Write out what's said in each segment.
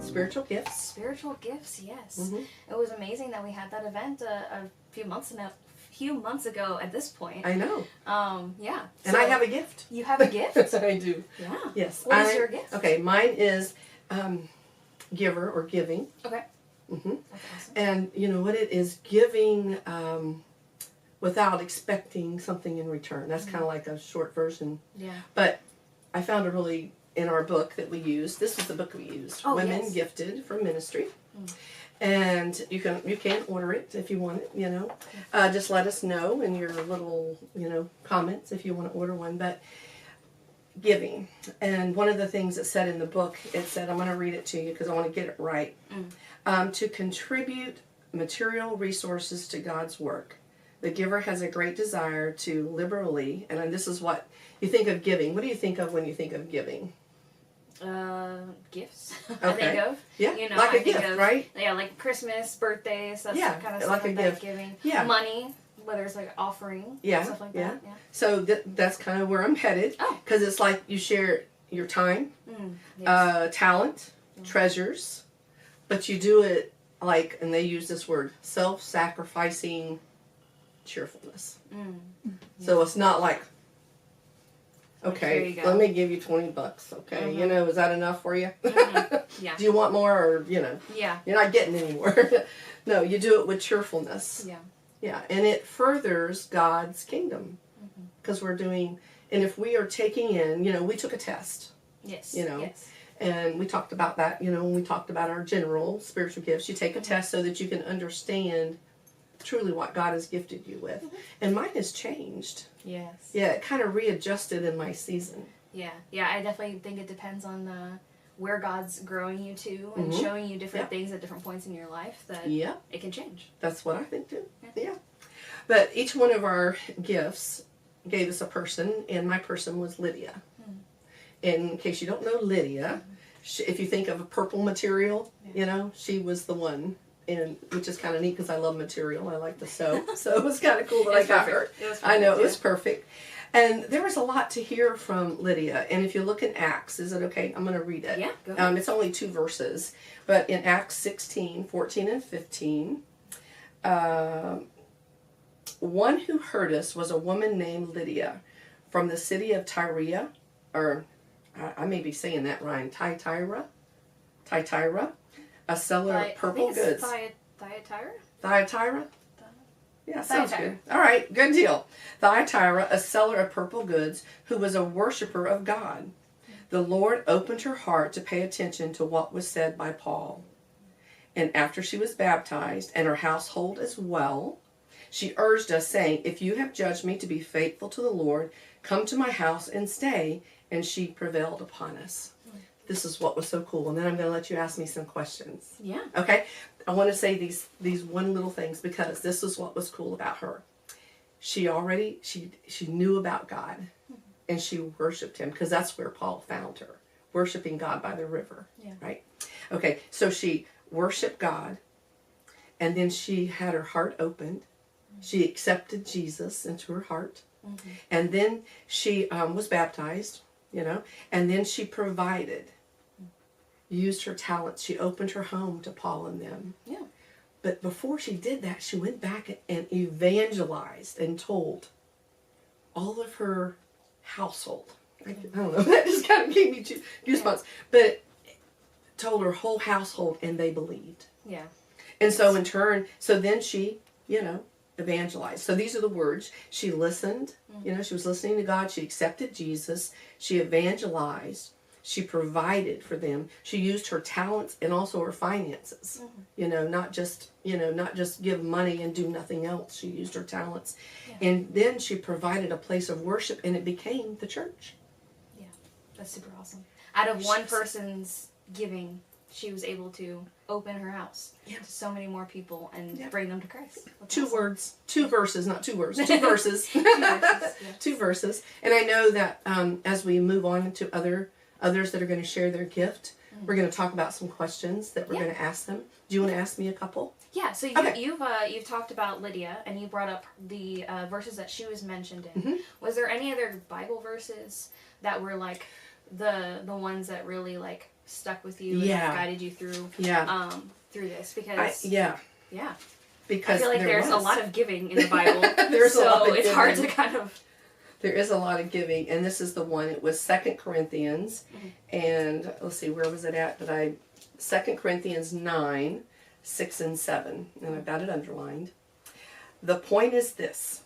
spiritual gifts. Spiritual gifts, yes. Mm-hmm. It was amazing that we had that event a few months ago at this point. I know. Yeah. And I have a gift. You have a gift? I do. Yeah. Yes. What is your gift? Okay, mine is giver or giving. Okay. Mm-hmm. That's awesome. And you know what it is? Giving without expecting something in return. That's kind of like a short version. Yeah. But I found it really in our book that we used. This was the book we used. Oh, Women yes. Gifted for Ministry. Mm. And you can order it if you want it, you know. Just let us know in your little, comments if you want to order one. But giving. And one of the things it said in the book, it said, I'm going to read it to you because I want to get it right. To contribute material resources to God's work. The giver has a great desire to liberally, and this is what you think of giving. What do you think of when you think of giving? Gifts. Okay. I think of. Yeah, I a think gift, of, right? Yeah, like Christmas, birthdays, that's Yeah, that kind of like stuff a that gift. giving. Yeah. Money, whether it's like offering, stuff like that. Yeah. So that's kind of where I'm headed. Because it's like you share your time, Yes. talent, treasures, but you do it like, and they use this word, self-sacrificing cheerfulness. So it's not like, okay, let me give you $20. Okay, is that enough for you? Yeah. Do you want more, or Yeah. you're not getting any more? No, you do it with cheerfulness. Yeah. Yeah, and it furthers God's kingdom because we're doing. And if we are taking in, we took a test. Yes. Yes. And we talked about that. When we talked about our general spiritual gifts, you take a test so that you can understand truly what God has gifted you with. And mine has changed. Yes. Yeah, it kind of readjusted in my season. Yeah. I definitely think it depends on where God's growing you to and showing you different things at different points in your life that it can change. That's what I think too. Yeah. But each one of our gifts gave us a person, and my person was Lydia. In case you don't know Lydia, if you think of a purple material, she was the one. And which is kind of neat because I love material. I like to sew. So it was kind of cool that I got her. I know, it was perfect. And there was a lot to hear from Lydia. And if you look in Acts, is it okay? I'm going to read it. Yeah, go ahead. It's only 2 verses. But in Acts 16, 14, and 15, one who heard us was a woman named Lydia from the city of Tyre, or I may be saying that right, Thyatira, a seller of purple goods. Thyatira? Thyatira? Yeah, sounds good. All right, good deal. Thyatira, a seller of purple goods, who was a worshiper of God. The Lord opened her heart to pay attention to what was said by Paul. And after she was baptized, and her household as well, she urged us, saying, if you have judged me to be faithful to the Lord, come to my house and stay. And she prevailed upon us. This is what was so cool. And then I'm going to let you ask me some questions. Yeah. Okay? I want to say these one little things because this is what was cool about her. She knew about God and she worshiped him because that's where Paul found her, worshiping God by the river. Yeah. Right? Okay, so she worshiped God and then she had her heart opened. She accepted Jesus into her heart. And then she was baptized, and then she provided. Used her talents. She opened her home to Paul and them. Yeah. But before she did that, she went back and evangelized and told all of her household. I don't know. That just kind of gave me goosebumps. Yeah. But told her whole household, and they believed. Yeah. And so in turn, then she, evangelized. So these are the words. She listened. She was listening to God. She accepted Jesus. She evangelized. She provided for them. She used her talents and also her finances. Not just give money and do nothing else. She used her talents. Yeah. And then she provided a place of worship, and it became the church. Yeah. That's super awesome. Out of one person's giving, she was able to open her house to so many more people and bring them to Christ. That's 2 awesome. words. 2 verses, not 2 words. 2 verses. 2 verses. Yes. 2 verses. And I know that as we move on to others that are going to share their gift, we're going to talk about some questions that we're going to ask them. Do you want to ask me a couple? Yeah, so you've talked about Lydia, and you brought up the verses that she was mentioned in. Was there any other Bible verses that were like the ones that really like stuck with you Yeah. and guided you through through this? Because because I feel like there's a lot of giving in the Bible. There's a lot so of it's hard to giving. kind of. There is a lot of giving, and this is the one. It was 2 Corinthians, and let's see, where was it at? 2 Corinthians 9, 6 and 7, and I've got it underlined. The point is this: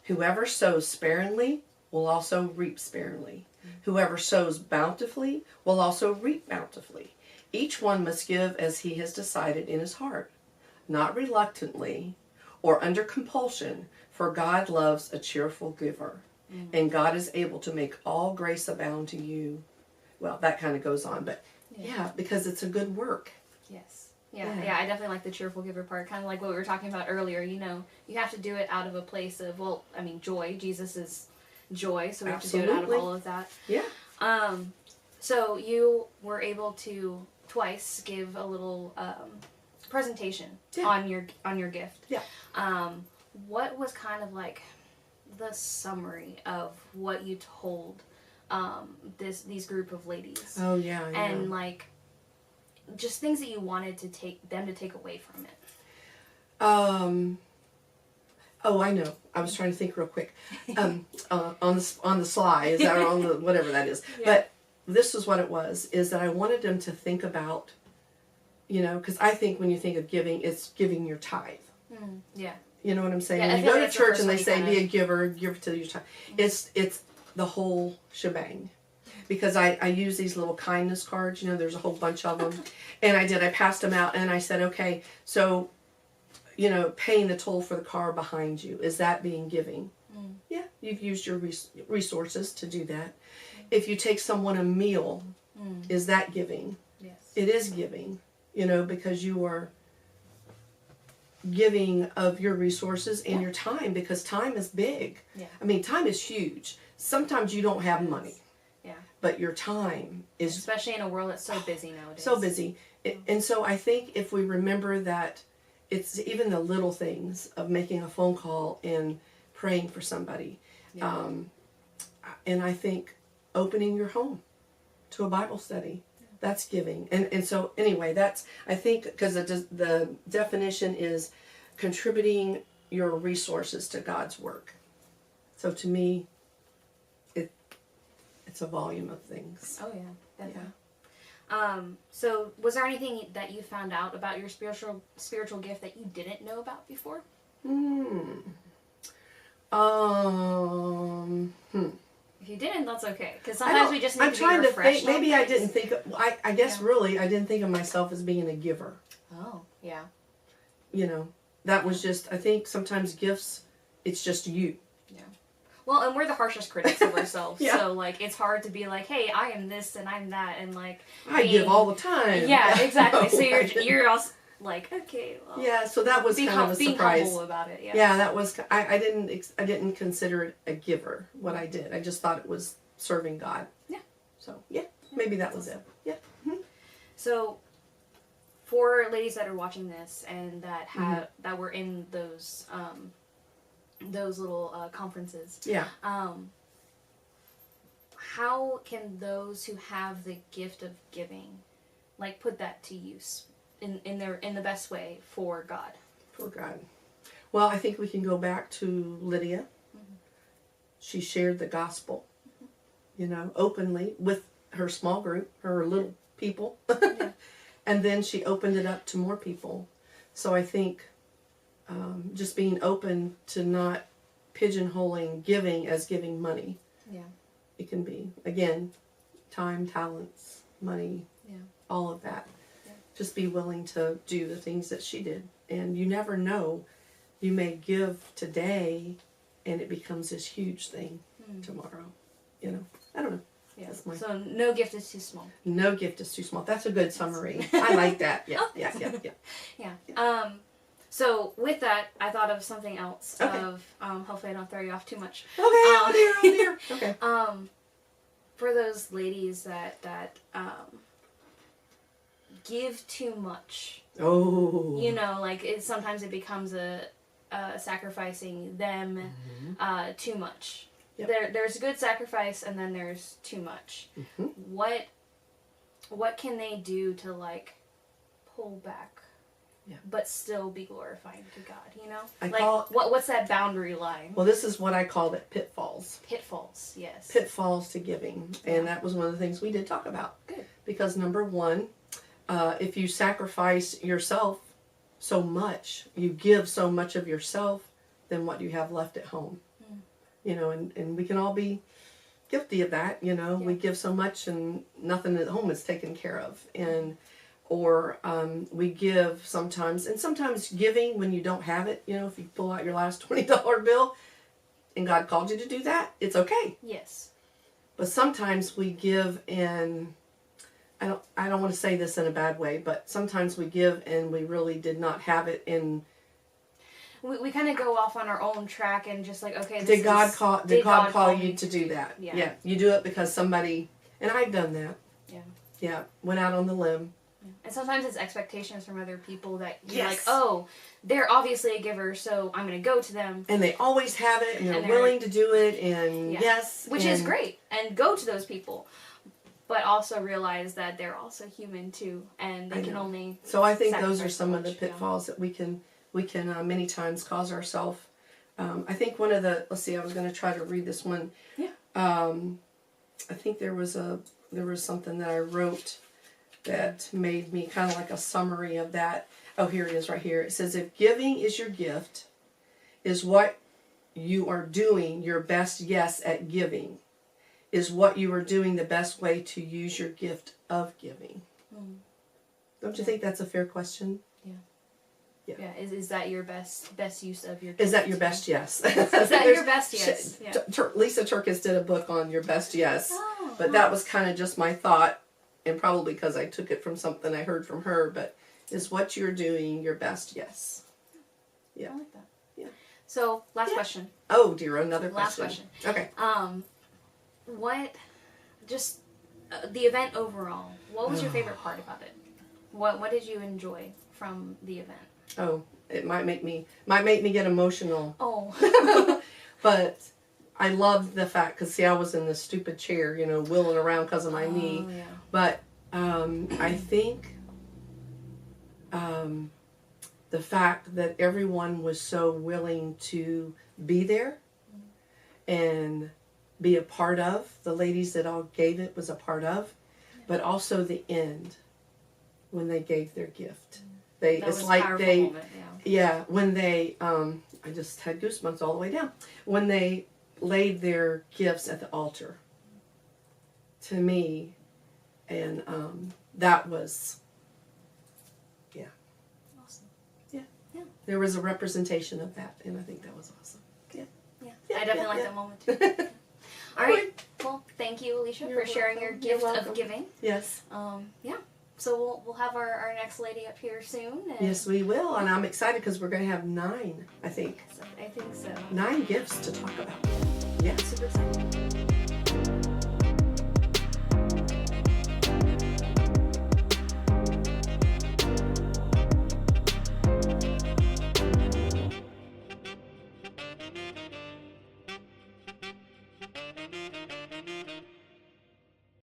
whoever sows sparingly will also reap sparingly. Whoever sows bountifully will also reap bountifully. Each one must give as he has decided in his heart, not reluctantly or under compulsion, for God loves a cheerful giver. And God is able to make all grace abound to you. Well, that kind of goes on, but because it's a good work. Yes. Yeah, I definitely like the cheerful giver part. Kind of like what we were talking about earlier. You know, you have to do it out of a place of, joy. Jesus is joy, so we have to do it out of all of that. Yeah. So you were able to twice give a little presentation on your gift. Yeah. What was kind of like the summary of what you told these group of ladies? Oh yeah. And like just things that you wanted to take away from it. Oh, I know. I was trying to think real quick. On the sly, is that on the whatever that is? Yeah. But this is what it was: is that I wanted them to think about, because I think when you think of giving, it's giving your tithe. Yeah. You know what I'm saying? Yeah, when you go to church and they say be a giver, give to your tithe. It's the whole shebang. Because I use these little kindness cards. There's a whole bunch of them, and I passed them out, and I said, okay, so. Paying the toll for the car behind you, is that being giving? Yeah, you've used your resources to do that. If you take someone a meal, is that giving? Yes. It is giving, because you are giving of your resources and your time, because time is big. Yeah. I mean, time is huge. Sometimes you don't have money. Yeah. But your time is... Especially in a world that's so busy nowadays. So busy. And so I think if we remember that it's even the little things of making a phone call and praying for somebody. Yeah. And I think opening your home to a Bible study, that's giving. And so anyway, I think, because the definition is contributing your resources to God's work. So to me, it's a volume of things. Oh yeah, definitely. Yeah. So was there anything that you found out about your spiritual gift that you didn't know about before? If you didn't, that's okay. Because sometimes we just need to be refreshed. Maybe I didn't think. I guess really, I didn't think of myself as being a giver. Oh, yeah. That was just. I think sometimes gifts, it's just you. Yeah. Well, and we're the harshest critics of ourselves, Yeah. So it's hard to be like, hey, I am this and I'm that, and I give all the time. Yeah, exactly. No, so you're also like, okay, well. Yeah, so that was kind of a surprise. Being humble about it. Yeah. Yeah, that was. I didn't consider it a giver. What I did, I just thought it was serving God. Yeah. So maybe that was it. Yeah. Mm-hmm. So, for ladies that are watching this and that that were in those little conferences. Yeah. How can those who have the gift of giving, put that to use in the best way for God? For God. Well, I think we can go back to Lydia. Mm-hmm. She shared the gospel, openly with her small group, her little people, yeah. And then she opened it up to more people. So I think. Just being open to not pigeonholing giving as giving money. Yeah. It can be, again, time, talents, money, all of that. Yeah. Just be willing to do the things that she did. And you never know. You may give today and it becomes this huge thing tomorrow. I don't know. Yeah. So no gift is too small. No gift is too small. That's a good summary. I like that. Yeah. Yeah. So with that, I thought of something else. Okay. Hopefully I don't throw you off too much. Okay. Oh dear. Okay. For those ladies that give too much. Oh. Sometimes it becomes a sacrificing them too much. Yep. There's good sacrifice and then there's too much. Mm-hmm. what can they do to like pull back, but still be glorifying to God? What's that boundary line? Well, this is what I call it, pitfalls. Pitfalls, yes. Pitfalls to giving, and that was one of the things we did talk about. Good. Because number one, if you sacrifice yourself so much, you give so much of yourself, then what do you have left at home? And we can all be guilty of that. We give so much and nothing at home is taken care of, or we give sometimes, and sometimes giving when you don't have it. If you pull out your last $20 bill, and God called you to do that, it's okay. Yes. But sometimes we give, and I don't want to say this in a bad way, but sometimes we give and we really did not have it in. We kind of go off on our own track and just like, okay, did God call you to do that? Yeah. You do it because somebody, and I've done that. Yeah. Yeah. Went out on the limb. Yeah. And sometimes it's expectations from other people that you're like, oh, they're obviously a giver, so I'm going to go to them. And they always have it, and they're willing to do it, and which is great. And go to those people. But also realize that they're also human too, and they can only. So I think those are some of the pitfalls that we can many times cause ourselves. I think one of the, let's see, I was going to try to read this one. Yeah. I think there was something that I wrote that made me kind of like a summary of that. Oh, here it is right here. It says, if giving is your gift, is what you are doing your best yes at giving, is what you are doing the best way to use your gift of giving. Don't you think that's a fair question? Yeah. Is that your best use of your gift? Is that your best yes? Is that your best yes? Lisa Turkis did a book on your best yes. But that was kind of just my thought, and probably because I took it from something I heard from her, but is what you're doing your best yes. Yeah. I like that. Yeah. So, last question. Oh, dear, another question. Last question. Okay. The event overall, what was your favorite part about it? What did you enjoy from the event? Oh, it might make me get emotional. Oh. But I loved the fact, because see, I was in this stupid chair, wheeling around because of my knee. Yeah. But I think the fact that everyone was so willing to be there and be a part of, the ladies that all gave it was a part of, but also the end when they gave their gift. When they I just had goosebumps all the way down when they laid their gifts at the altar to me, and that was awesome. Yeah. There was a representation of that, and I think that was awesome. I definitely like that moment too. All right. Well, thank you, Elicia, for sharing your gift of giving. Yes. So we'll have our next lady up here soon. Yes, we will, and I'm excited because we're going to have 9, I think. I think so. 9 gifts to talk about. Yeah. Super excited.